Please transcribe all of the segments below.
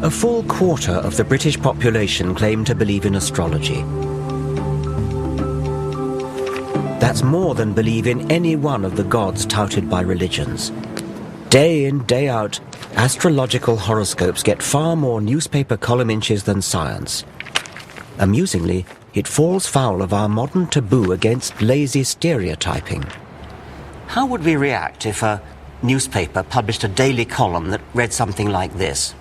A full quarter of the British population claim to believe in astrology. That's more than believe in any one of the gods touted by religions. Day in, day out, astrological horoscopes get far more newspaper column inches than science. Amusingly, it falls foul of our modern taboo against lazy stereotyping. How would we react if a newspaper published a daily column that read something like this?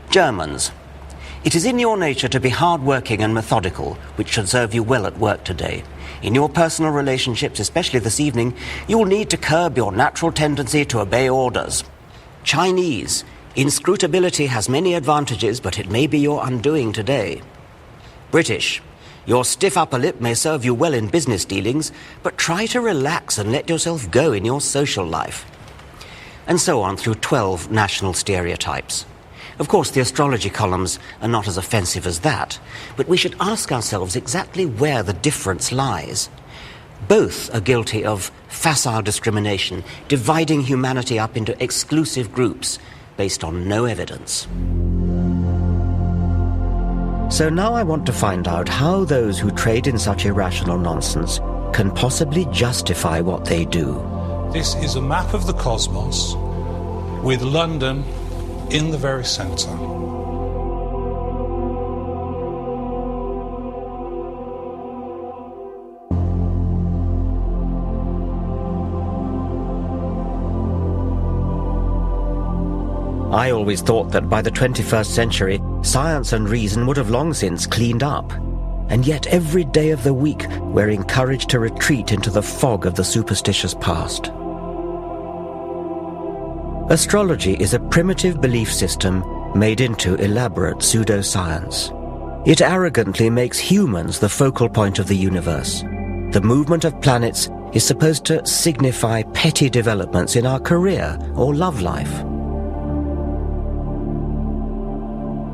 Germans, it is in your nature to be hard-working and methodical, which should serve you well at work today. In your personal relationships, especially this evening, you will need to curb your natural tendency to obey orders. Chinese, inscrutability has many advantages, but it may be your undoing today. British, your stiff upper lip may serve you well in business dealings, but try to relax and let yourself go in your social life. And so on through 12 national stereotypes. Of course, the astrology columns are not as offensive as that, but we should ask ourselves exactly where the difference lies. Both are guilty of facile discrimination, dividing humanity up into exclusive groups based on no evidence. So now I want to find out how those who trade in such irrational nonsense can possibly justify what they do. This is a map of the cosmos with London in the very centre. I always thought that by the 21st century, science and reason would have long since cleaned up. And yet every day of the week, we're encouraged to retreat into the fog of the superstitious past. Astrology is a primitive belief system made into elaborate pseudoscience. It arrogantly makes humans the focal point of the universe. The movement of planets is supposed to signify petty developments in our career or love life.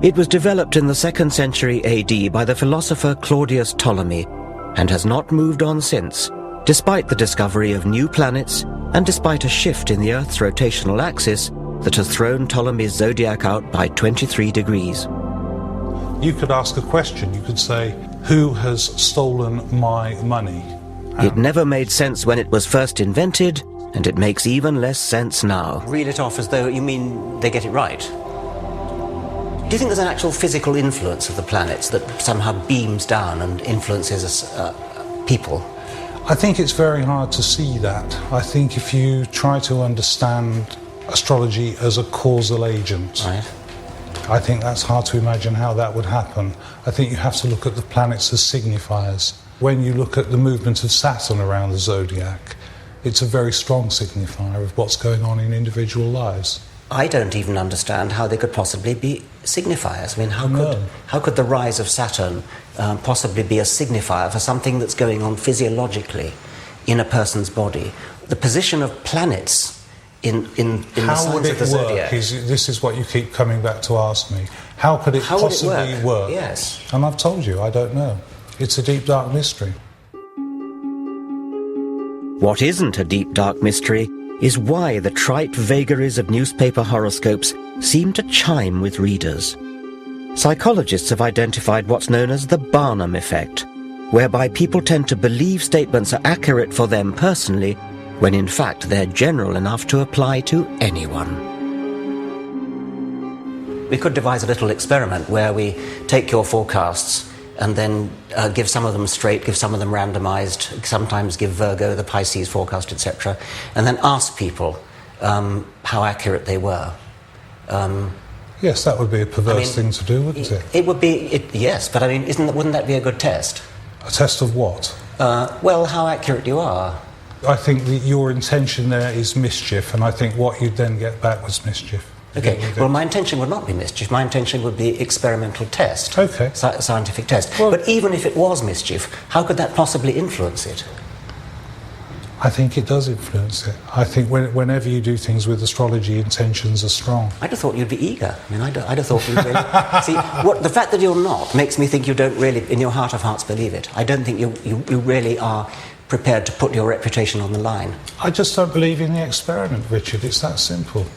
It was developed in the 2nd century AD by the philosopher Claudius Ptolemy and has not moved on since, despite the discovery of new planets and despite a shift in the Earth's rotational axis that has thrown Ptolemy's zodiac out by 23 degrees. You could ask a question. You could say, who has stolen my money? It never made sense when it was first invented, and it makes even less sense now. Reel it off as though you mean they get it right. Do you think there's an actual physical influence of the planets that somehow beams down and influences us, people? I think it's very hard to see that. I think if you try to understand astrology as a causal agent, right, I think that's hard to imagine how that would happen. I think you have to look at the planets as signifiers. When you look at the movement of Saturn around the zodiac, it's a very strong signifier of what's going on in individual lives. I don't even understand how they could possibly be signifiers. I mean, how could the rise of Saturn possibly be a signifier for something that's going on physiologically in a person's body? The position of planets in the signs of the zodiac. This is what you keep coming back to ask me. How could it possibly work? Yes. And I've told you, I don't know. It's a deep, dark mystery. What isn't a deep, dark mystery is why the trite vagaries of newspaper horoscopes seem to chime with readers. Psychologists have identified what's known as the Barnum effect, whereby people tend to believe statements are accurate for them personally, when in fact they're general enough to apply to anyone. We could devise a little experiment where we take your forecasts and then give some of them straight, give some of them randomized, sometimes give Virgo, the Pisces forecast, etc., and then ask people how accurate they were. Yes, that would be a perverse thing to do, wouldn't it? It would be, yes, but I mean, wouldn't that be a good test? A test of what? Well, how accurate you are. I think that your intention there is mischief, and I think what you'd then get back was mischief. Okay, well, my intention would not be mischief. My intention would be experimental test. Okay. Scientific test. Well, but even if it was mischief, how could that possibly influence it? I think it does influence it. I think whenever you do things with astrology, intentions are strong. I'd have thought you'd be eager. I mean, I'd have thought you'd really... See, the fact that you're not makes me think you don't really, in your heart of hearts, believe it. I don't think you really are prepared to put your reputation on the line. I just don't believe in the experiment, Richard. It's that simple.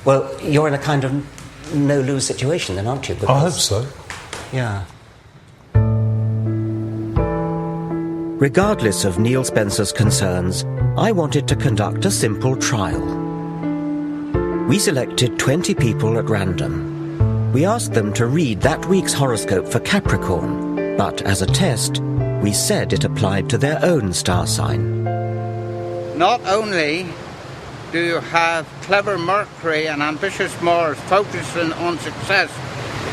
Well, you're in a kind of no-lose situation then, aren't you? I hope so. Yeah. Regardless of Neil Spencer's concerns, I wanted to conduct a simple trial. We selected 20 people at random. We asked them to read that week's horoscope for Capricorn, but as a test, we said it applied to their own star sign. Not only do you have clever Mercury and ambitious Mars focusing on success,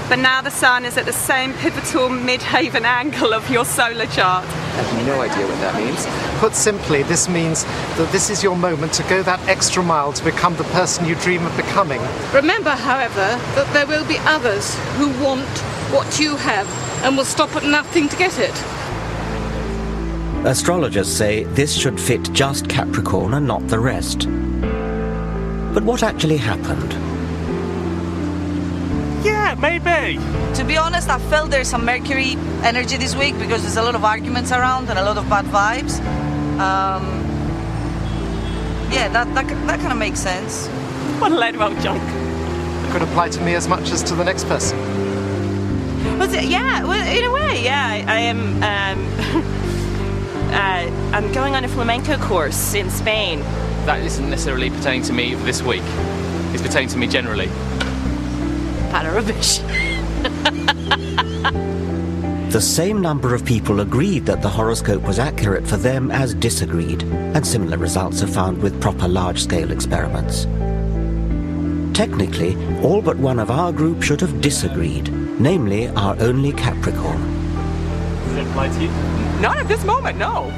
but now the Sun is at the same pivotal midhaven angle of your solar chart. I have no idea what that means. Put simply, this means that this is your moment to go that extra mile to become the person you dream of becoming. Remember, however, that there will be others who want what you have and will stop at nothing to get it. Astrologers say this should fit just Capricorn and not the rest. But what actually happened? Yeah, maybe. To be honest, I felt there's some Mercury energy this week because there's a lot of arguments around and a lot of bad vibes. Yeah, that kind of makes sense. What a load of old junk. It could apply to me as much as to the next person. Yeah, well, in a way, yeah. I am. I'm going on a flamenco course in Spain. That isn't necessarily pertaining to me this week. It's pertaining to me generally. Para rubbish. The same number of people agreed that the horoscope was accurate for them as disagreed, and similar results are found with proper large-scale experiments. Technically, all but one of our group should have disagreed, namely our only Capricorn. Does it apply to you? Not at this moment, no.